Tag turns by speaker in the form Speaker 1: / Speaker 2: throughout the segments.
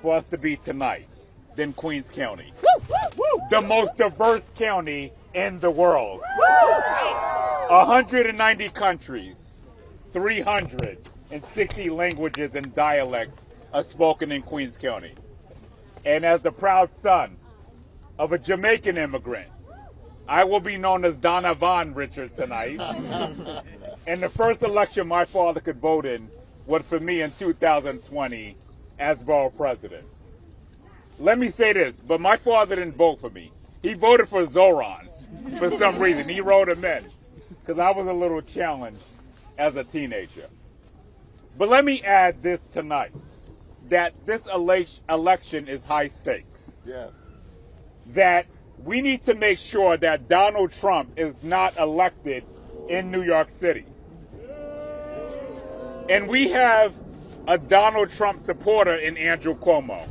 Speaker 1: for us to be tonight than Queens County. The most diverse county in the world. 190 countries, 360 languages and dialects are spoken in Queens County. And as the proud son of a Jamaican immigrant, I will be known as Donovan Richards tonight. And the first election my father could vote in was for me in 2020 as borough president. Let me say this, but my father didn't vote for me. He voted for Zohran for some reason. He wrote him in because I was a little challenged as a teenager. But let me add this tonight, that this election is high stakes.
Speaker 2: Yes.
Speaker 1: That we need to make sure that Donald Trump is not elected in New York City. And we have a Donald Trump supporter in Andrew Cuomo.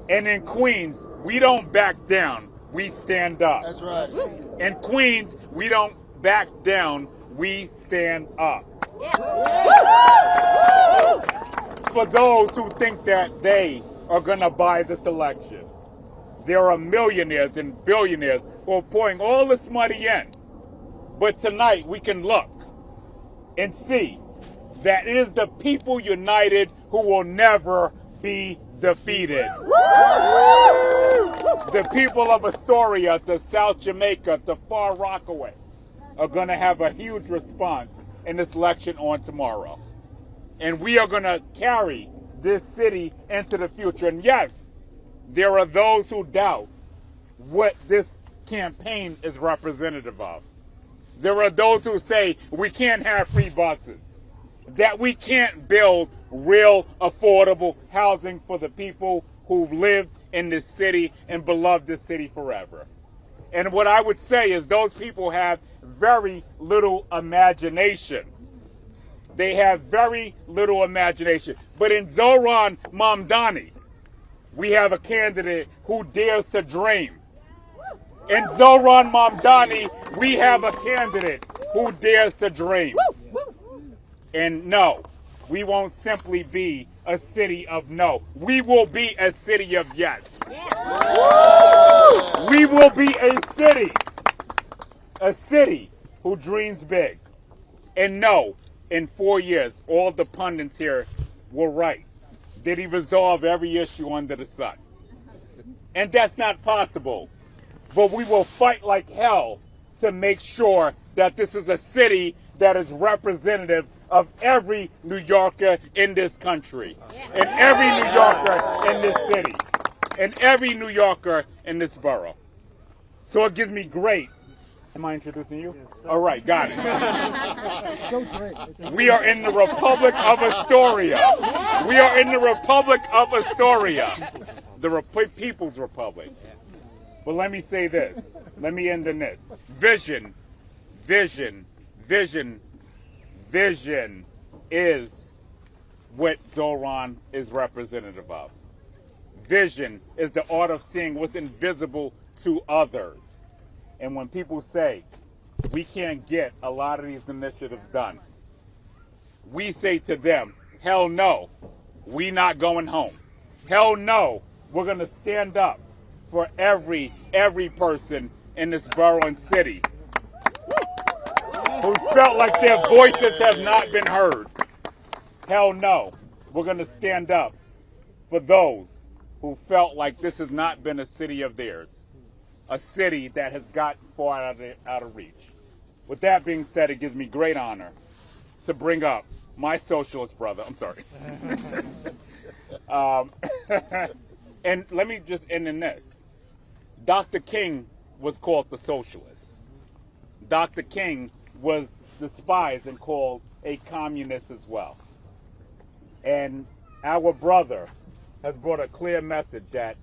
Speaker 1: And in Queens, we don't back down, we stand up.
Speaker 2: That's right.
Speaker 1: In Queens, we don't back down, we stand up. For those who think that they are going to buy this election, there are millionaires and billionaires who are pouring all this money in. But tonight we can look and see that it is the people united who will never be defeated. The people of Astoria to South Jamaica to Far Rockaway are going to have a huge response in this election on tomorrow. And we are going to carry this city into the future. And yes, there are those who doubt what this campaign is representative of. There are those who say we can't have free buses, that we can't build real affordable housing for the people who've lived in this city and beloved this city forever. And what I would say is those people have very little imagination. They have very little imagination. But in Zohran Mamdani, we have a candidate who dares to dream. In Zohran Mamdani, we have a candidate who dares to dream. And no, we won't simply be a city of no. We will be a city of yes. We will be a city who dreams big. And no, in 4 years, all the pundits here were right. Did he resolve every issue under the sun? And that's not possible. But we will fight like hell to make sure that this is a city that is representative of every New Yorker in this country, and every New Yorker in this city, and every New Yorker in this borough. So it gives me great. Am I introducing you? Yes, all right, got it.
Speaker 3: So great.
Speaker 1: We are in the Republic of Astoria. We are in the Republic of Astoria, the People's Republic. But let me say this. Let me end in this. Vision, vision, vision, vision is what Zohran is representative of. Vision is the art of seeing what's invisible to others. And when people say we can't get a lot of these initiatives done, we say to them, hell no, we not going home. Hell no, we're going to stand up for every person in this borough and city who felt like their voices have not been heard. Hell no, we're going to stand up for those who felt like this has not been a city of theirs, a city that has gotten far out of reach. With that being said, it gives me great honor to bring up my socialist brother. I'm sorry. And let me just end in this. Dr. King was called the socialist. Dr. King was despised and called a communist as well. And our brother has brought a clear message that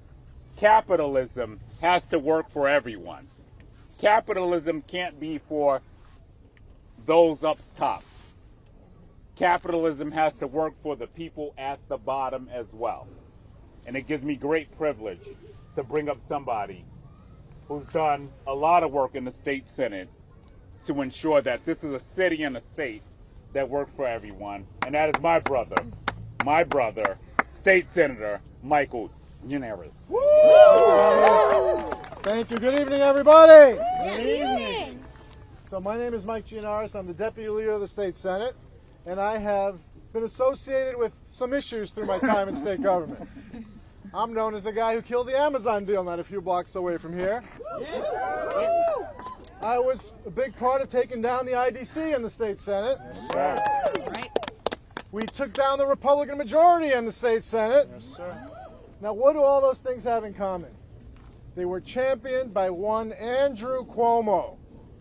Speaker 1: capitalism has to work for everyone. Capitalism can't be for those up top. Capitalism has to work for the people at the bottom as well. And it gives me great privilege to bring up somebody who's done a lot of work in the state senate to ensure that this is a city and a state that work for everyone. And that is my brother, State Senator Michael Yanneris.
Speaker 3: Thank you. Good evening, everybody.
Speaker 2: Good evening.
Speaker 3: So my name is Mike Gianaris. I'm the Deputy Leader of the State Senate, and I have been associated with some issues through my time in state government. I'm known as the guy who killed the Amazon deal not a few blocks away from here. I was a big part of taking down the IDC in the State Senate. We took down the Republican majority in the State Senate. Now, what do all those things have in common? They were championed by one Andrew Cuomo.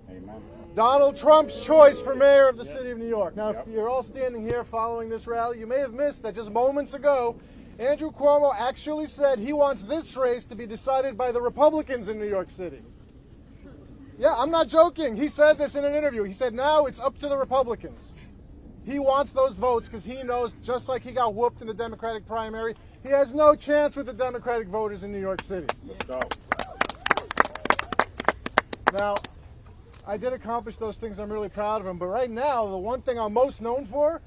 Speaker 1: Amen.
Speaker 3: Donald Trump's choice for mayor of the city of New York. Now, if you're all standing here following this rally, you may have missed that just moments ago, Andrew Cuomo actually said he wants this race to be decided by the Republicans in New York City. Yeah, I'm not joking. He said this in an interview. He said now it's up to the Republicans. He wants those votes because he knows, just like he got whooped in the Democratic primary, he has no chance with the Democratic voters in New York City.
Speaker 1: Let's go.
Speaker 3: Now, I did accomplish those things. I'm really proud of them. But right now, the one thing I'm most known for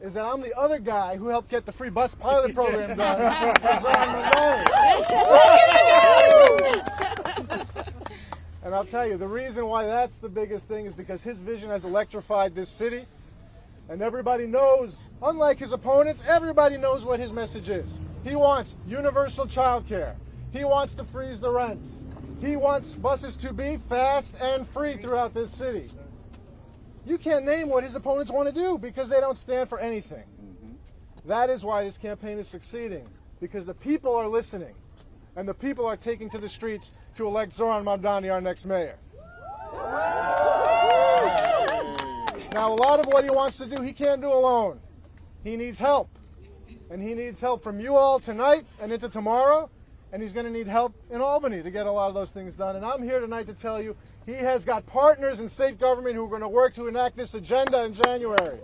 Speaker 3: is that I'm the other guy who helped get the free bus pilot program done. Zohran Mamdani. And I'll tell you, the reason why that's the biggest thing is because his vision has electrified this city. And everybody knows, unlike his opponents, everybody knows what his message is. He wants universal childcare. He wants to freeze the rents. He wants buses to be fast and free throughout this city. You can't name what his opponents want to do because they don't stand for anything. That is why this campaign is succeeding, because the people are listening and the people are taking to the streets to elect Zohran Mamdani our next mayor. Now, a lot of what he wants to do, he can't do alone. He needs help. And he needs help from you all tonight and into tomorrow. And he's going to need help in Albany to get a lot of those things done. And I'm here tonight to tell you he has got partners in state government who are going to work to enact this agenda in January.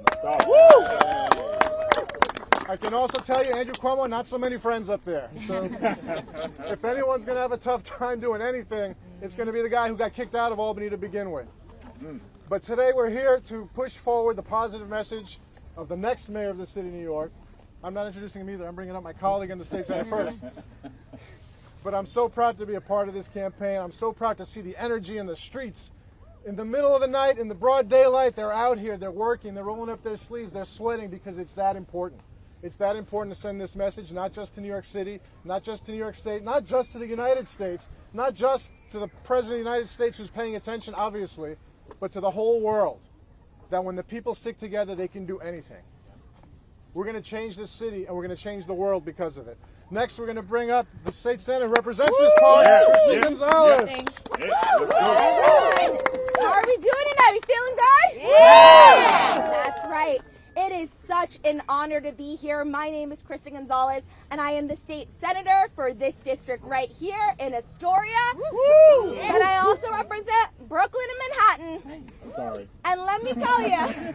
Speaker 3: I can also tell you, Andrew Cuomo, not so many friends up there. So if anyone's going to have a tough time doing anything, it's going to be the guy who got kicked out of Albany to begin with. But today we're here to push forward the positive message of the next mayor of the city of New York. I'm not introducing him either. I'm bringing up my colleague in the State Senate first. But I'm so proud to be a part of this campaign. I'm so proud to see the energy in the streets. In the middle of the night, in the broad daylight, they're out here, they're working, they're rolling up their sleeves, they're sweating because it's that important. It's that important to send this message, not just to New York City, not just to New York State, not just to the United States, not just to the President of the United States who's paying attention, obviously, but to the whole world, that when the people stick together, they can do anything. We're going to change this city, and we're going to change the world because of it. Next, we're going to bring up the state senator who represents this party, Gonzalez.
Speaker 2: How are we doing tonight? We feeling good? Yeah! That's right. It is such an honor to be here. My name is Kristen Gonzalez, and I am the state senator for this district right here in Astoria. Woo! And I also represent Brooklyn and Manhattan.
Speaker 1: I'm sorry.
Speaker 2: And let me tell you,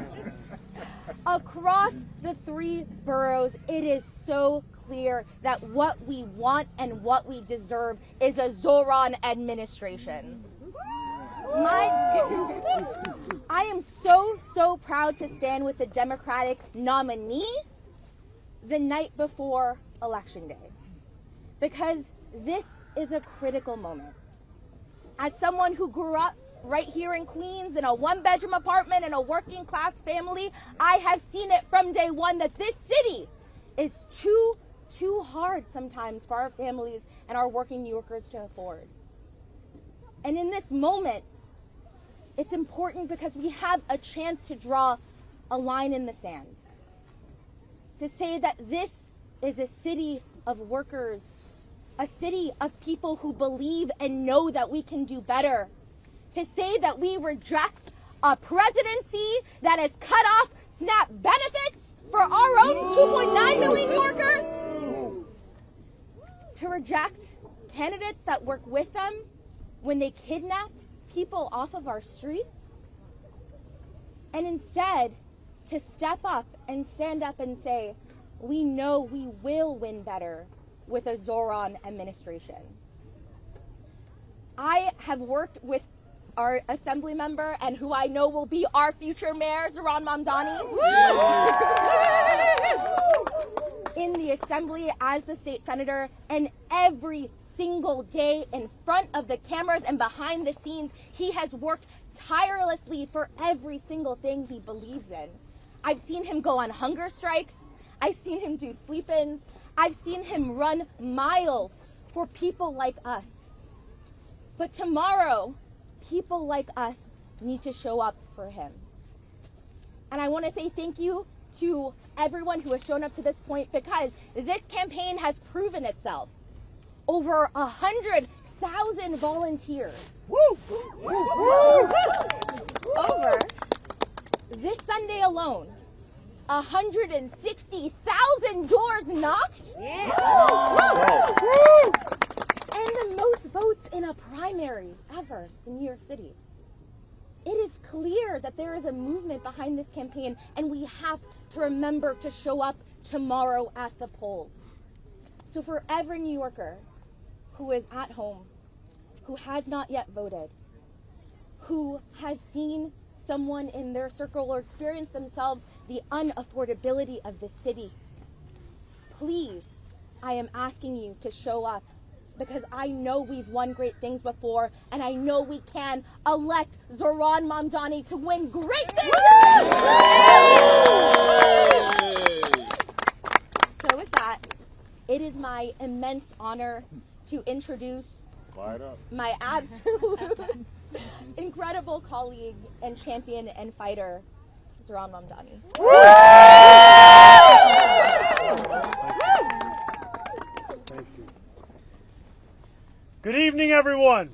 Speaker 2: across the three boroughs, it is so clear that what we want and what we deserve is a Zohran administration. I am so proud to stand with the Democratic nominee the night before Election Day, because this is a critical moment. As someone who grew up right here in Queens in a one-bedroom apartment in a working-class family, I have seen it from day one that this city is too hard sometimes for our families and our working New Yorkers to afford. And in this moment, it's important because we have a chance to draw a line in the sand, to say that this is a city of workers, a city of people who believe and know that we can do better, to say that we reject a presidency that has cut off SNAP benefits for our own 2.9 million New Yorkers, to reject candidates that work with them when they kidnap people off of our streets, and instead to step up and stand up and say, we know we will win better with a Zohran administration. I have worked with our assembly member and who I know will be our future mayor, Zohran Mamdani. in the assembly as the state senator, and every single day in front of the cameras and behind the scenes, he has worked tirelessly for every single thing he believes in. I've seen him go on hunger strikes. I've seen him do sleep-ins. I've seen him run miles for people like us. But tomorrow, people like us need to show up for him. And I want to say thank you to everyone who has shown up to this point, because this campaign has proven itself. Over 100,000 volunteers. Woo! Over this Sunday alone, 160,000 doors knocked. Yeah. And the most votes in a primary ever in New York City. It is clear that there is a movement behind this campaign, and we have to remember to show up tomorrow at the polls. So for every New Yorker who is at home, who has not yet voted, who has seen someone in their circle or experienced themselves the unaffordability of the city, please, I am asking you to show up, because I know we've won great things before, and I know we can elect Zohran Mamdani to win great things. So with that, it is my immense honor to introduce my absolute incredible colleague and champion and fighter, Zohran Mamdani.
Speaker 4: Good evening, everyone.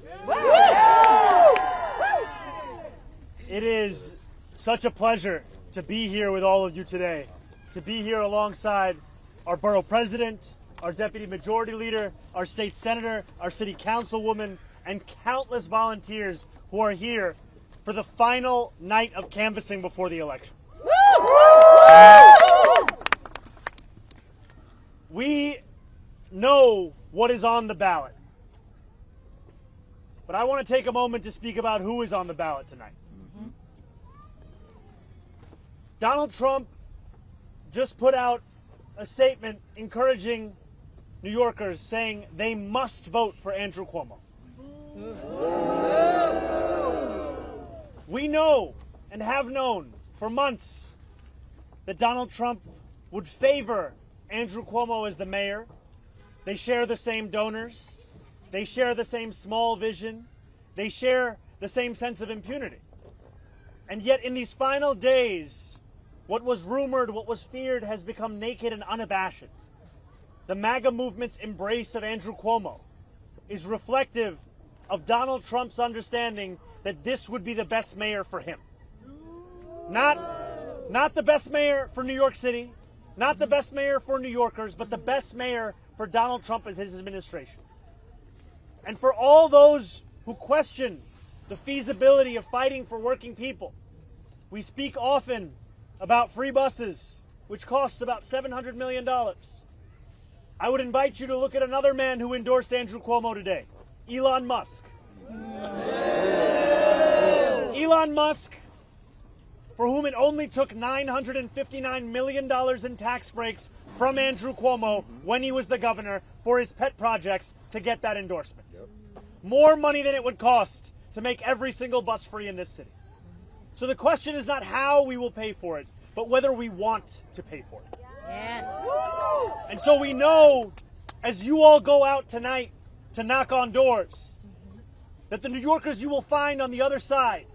Speaker 4: It is such a pleasure to be here with all of you today, to be here alongside our borough president, our deputy majority leader, our state senator, our city councilwoman, and countless volunteers who are here for the final night of canvassing before the election. We know what is on the ballot. But I want to take a moment to speak about who is on the ballot tonight. Donald Trump just put out a statement encouraging New Yorkers, saying they must vote for Andrew Cuomo. We know and have known for months that Donald Trump would favor Andrew Cuomo as the mayor. They share the same donors. They share the same small vision. They share the same sense of impunity. And yet in these final days, what was rumored, what was feared, has become naked and unabashed. The MAGA movement's embrace of Andrew Cuomo is reflective of Donald Trump's understanding that this would be the best mayor for him. Not the best mayor for New York City, not the best mayor for New Yorkers, but the best mayor for Donald Trump as his administration. And for all those who question the feasibility of fighting for working people, we speak often about free buses, which costs about $700 million. I would invite you to look at another man who endorsed Andrew Cuomo today, Elon Musk. Elon Musk, for whom it only took $959 million in tax breaks from Andrew Cuomo when he was the governor for his pet projects to get that endorsement. More money than it would cost to make every single bus free in this city. So the question is not how we will pay for it, but whether we want to pay for it.
Speaker 2: Yes.
Speaker 4: And so we know, as you all go out tonight to knock on doors, that the New Yorkers you will find on the other side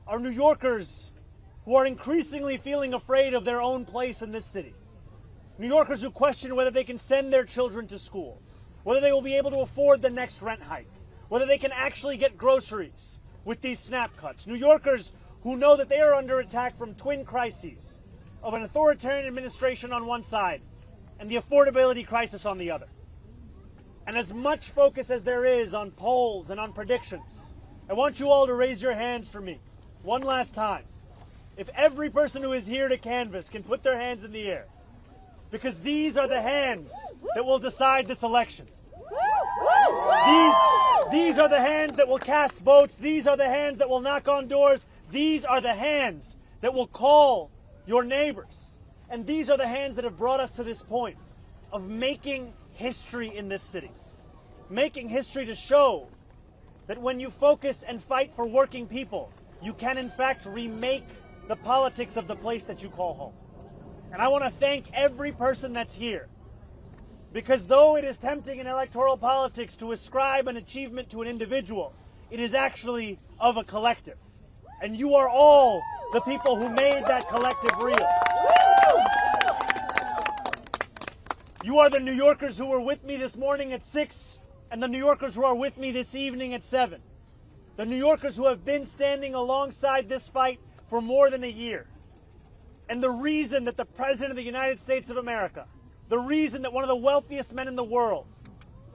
Speaker 4: are New Yorkers who are increasingly feeling afraid of their own place in this city. New Yorkers who question whether they can send their children to school, whether they will be able to afford the next rent hike, whether they can actually get groceries with these SNAP cuts. New Yorkers who know that they are under attack from twin crises of an authoritarian administration on one side and the affordability crisis on the other. And as much focus as there is on polls and on predictions, I want you all to raise your hands for me one last time. If every person who is here to canvass can put their hands in the air, because these are the hands that will decide this election. These are the hands that will cast votes. These are the hands that will knock on doors. These are the hands that will call your neighbors. And these are the hands that have brought us to this point. of making history in this city. Making history to show that when you focus and fight for working people, you can in fact remake the politics of the place that you call home. And I want to thank every person that's here, because though it is tempting in electoral politics to ascribe an achievement to an individual, it is actually of a collective. And you are all the people who made that collective real. You are the New Yorkers who were with me this morning at 6, and the New Yorkers who are with me this evening at 7. The New Yorkers who have been standing alongside this fight for more than a year. And the reason that the President of the United States of America, the reason that one of the wealthiest men in the world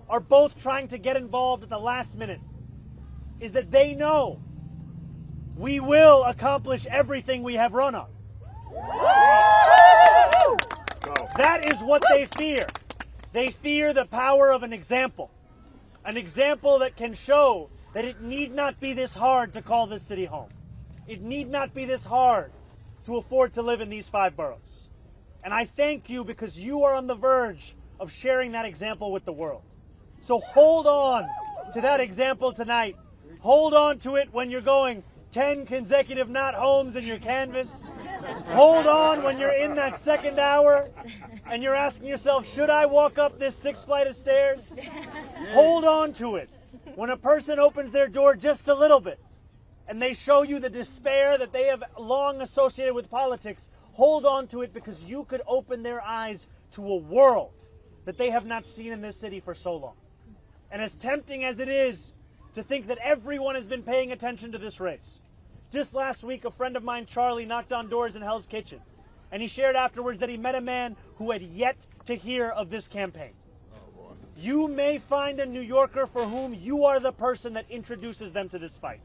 Speaker 4: are both trying to get involved at the last minute is that they know we will accomplish everything we have run on. That is what they fear. They fear the power of an example that can show that it need not be this hard to call this city home. It need not be this hard to afford to live in these 5 boroughs. And I thank you because you are on the verge of sharing that example with the world. So hold on to that example tonight. Hold on to it when you're going 10 consecutive not homes in your canvas. Hold on when you're in that second hour and you're asking yourself, should I walk up this 6th flight of stairs? Hold on to it when a person opens their door just a little bit and they show you the despair that they have long associated with politics. Hold on to it because you could open their eyes to a world that they have not seen in this city for so long. And as tempting as it is to think that everyone has been paying attention to this race, just last week a friend of mine, Charlie, knocked on doors in Hell's Kitchen, and he shared afterwards that he met a man who had yet to hear of this campaign. You may find a New Yorker for whom you are the person that introduces them to this fight.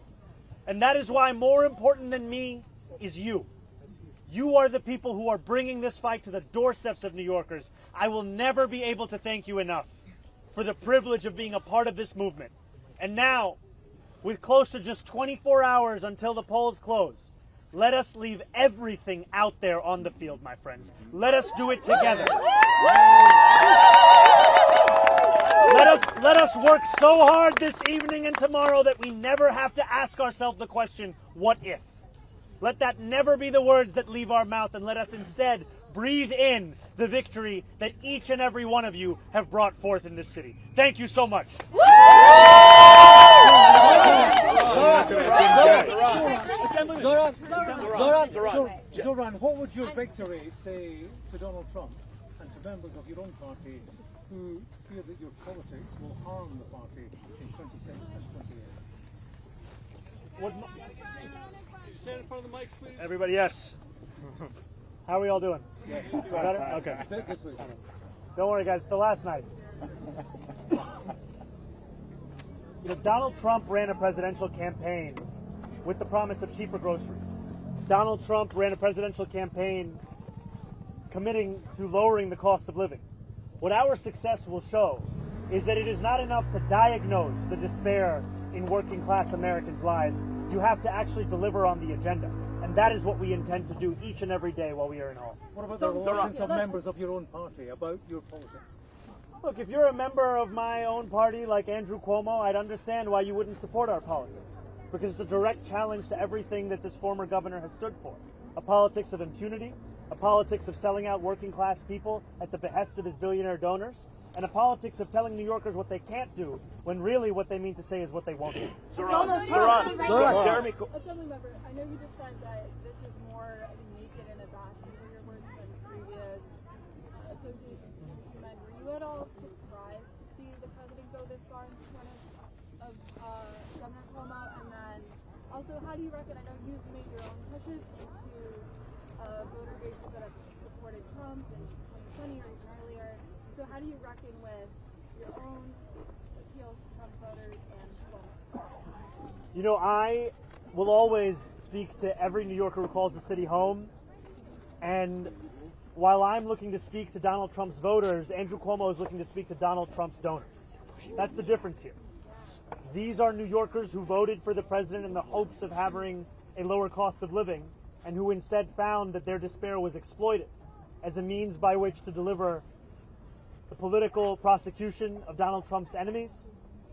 Speaker 4: And that is why more important than me is you. You are the people who are bringing this fight to the doorsteps of New Yorkers. I will never be able to thank you enough for the privilege of being a part of this movement. And now, with close to just 24 hours until the polls close, let us leave everything out there on the field, my friends. Let us do it together. Let us work so hard this evening and tomorrow that we never have to ask ourselves the question, what if? Let that never be the words that leave our mouth, and let us instead breathe in the victory that each and every one of you have brought forth in this city. Thank you so much.
Speaker 5: Zohran, what would your victory say to Donald Trump and to members of your own party who fear that your politics will harm the party in 26 and 28?
Speaker 6: Stand in front of the mics, please.
Speaker 4: Everybody, yes. How are we all doing?
Speaker 5: Yeah.
Speaker 4: Better? Okay.
Speaker 5: This way.
Speaker 4: Don't worry, guys. It's the last night. Donald Trump ran a presidential campaign with the promise of cheaper groceries. Donald Trump ran a presidential campaign committing to lowering the cost of living. What our success will show is that it is not enough to diagnose the despair in working class Americans' lives. You have to actually deliver on the agenda. And that is what we intend to do each and every day while we are in hall.
Speaker 5: What about the relations of members of your own party about your politics?
Speaker 4: Look, if you're a member of my own party like Andrew Cuomo, I'd understand why you wouldn't support our politics. Because it's a direct challenge to everything that this former governor has stood for. A politics of impunity, a politics of selling out working class people at the behest of his billionaire donors, and a politics of telling New Yorkers what they can't do when really what they mean to say is what they won't do.
Speaker 6: Zohran,
Speaker 7: Jeremy. Assemblymember, I know you just said that this is more naked and a vacuum for your work than previous associations with men. Were you at all surprised to see the president go this far in front of Governor Cuomo? And then also, how do you reckon, I know you've made your own pushes into voter bases that have supported Trump in 2020 or even earlier. So how do you reckon with your own appeals to Trump voters and Cuomo?
Speaker 4: I will always speak to every New Yorker who calls the city home. And while I'm looking to speak to Donald Trump's voters, Andrew Cuomo is looking to speak to Donald Trump's donors. That's the difference here. These are New Yorkers who voted for the president in the hopes of having a lower cost of living, and who instead found that their despair was exploited as a means by which to deliver the political prosecution of Donald Trump's enemies,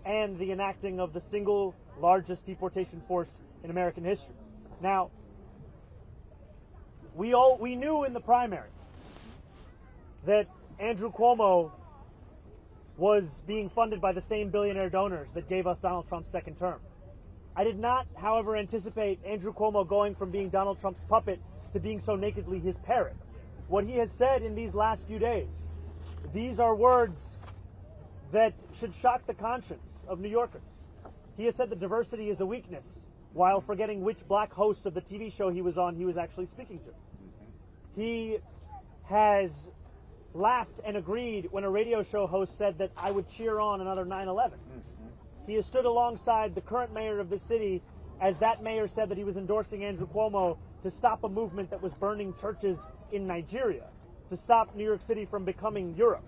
Speaker 4: and the enacting of the single largest deportation force in American history. Now, we knew in the primary that Andrew Cuomo was being funded by the same billionaire donors that gave us Donald Trump's second term. I did not, however, anticipate Andrew Cuomo going from being Donald Trump's puppet to being so nakedly his parrot. What he has said in these last few days, these are words that should shock the conscience of New Yorkers. He has said that diversity is a weakness, while forgetting which black host of the TV show he was on he was actually speaking to. He has laughed and agreed when a radio show host said that I would cheer on another 9/11. He has stood alongside the current mayor of this city as that mayor said that he was endorsing Andrew Cuomo to stop a movement that was burning churches in Nigeria, to stop New York City from becoming Europe.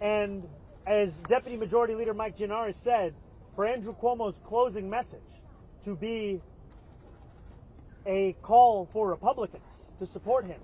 Speaker 4: And as Deputy Majority Leader Mike Gianaris said, for Andrew Cuomo's closing message to be a call for Republicans to support him,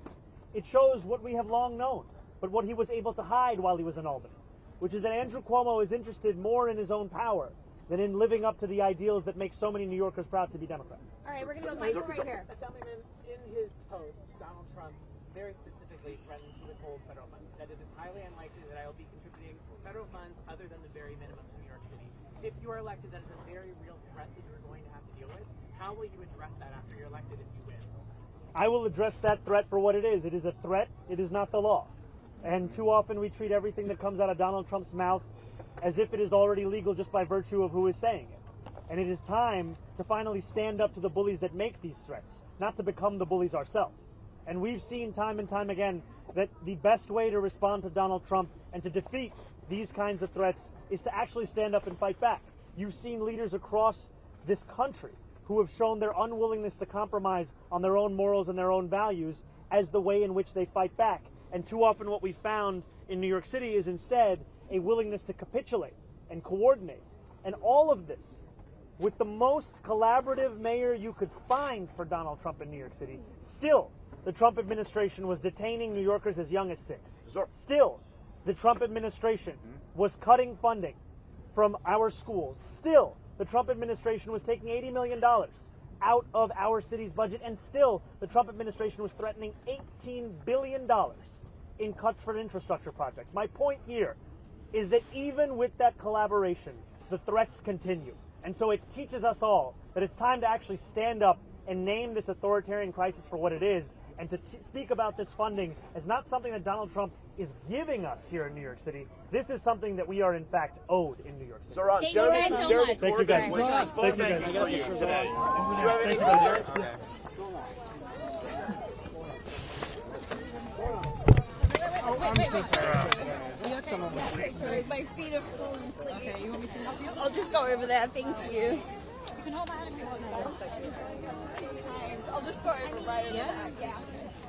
Speaker 4: it shows what we have long known, but what he was able to hide while he was in Albany, which is that Andrew Cuomo is interested more in his own power than in living up to the ideals that make so many New Yorkers proud to be Democrats.
Speaker 2: All right, we're going to go Michael right here.
Speaker 8: Assemblyman, in his post, Donald Trump very specifically threatened to withhold federal funds, that it is highly unlikely that I will be contributing federal funds other than the very minimum to New York City. If you are elected, that is a very real threat that you're going to have to deal with. How will you address that after you're elected if you win?
Speaker 4: I will address that threat for what it is. It is a threat. It is not the law. And too often we treat everything that comes out of Donald Trump's mouth as if it is already legal just by virtue of who is saying it. And it is time to finally stand up to the bullies that make these threats, not to become the bullies ourselves. And we've seen time and time again that the best way to respond to Donald Trump and to defeat these kinds of threats is to actually stand up and fight back. You've seen leaders across this country who have shown their unwillingness to compromise on their own morals and their own values as the way in which they fight back. And too often what we found in New York City is instead a willingness to capitulate and coordinate. And all of this with the most collaborative mayor you could find for Donald Trump in New York City. Still, the Trump administration was detaining New Yorkers as young as 6. Still, the Trump administration was cutting funding from our schools. Still, the Trump administration was taking $80 million out of our city's budget. And still, the Trump administration was threatening $18 billion in cuts for infrastructure projects. My point here is that even with that collaboration, the threats continue. And so it teaches us all that it's time to actually stand up and name this authoritarian crisis for what it is, and to speak about this funding as not something that Donald Trump is giving us here in New York City. This is something that we are in fact owed in New York City.
Speaker 9: Zohran,
Speaker 2: Thank you guys so much.
Speaker 4: Thank you guys.
Speaker 9: Thank you guys. For you today. Do you have anything further?
Speaker 2: I'm so sorry. You okay? Sorry, my feet are full and sleepy. Okay, you want me to help you? I'll just go over there, thank you. You can hold my hand if you want. I'll just go over right over there. Yeah.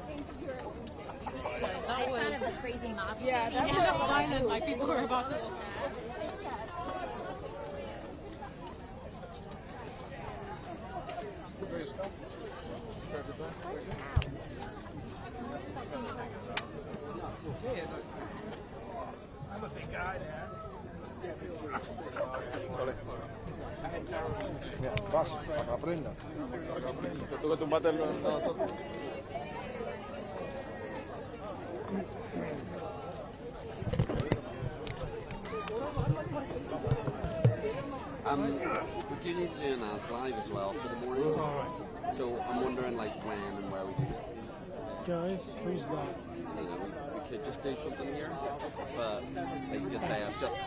Speaker 2: Thank you.
Speaker 10: That was kind of a crazy mob.
Speaker 7: Yeah,
Speaker 10: that's fine, and like people were about to look at.
Speaker 9: I'm a big guy, Dad.
Speaker 3: Vas, para que aprenda.
Speaker 9: Tú que tumbaste nosotros.
Speaker 11: We do need to do an As Live as well for the morning. So I'm wondering like when and where we do it.
Speaker 5: Guys, who's that?
Speaker 11: You know, we could just do something here, but like you could say I've just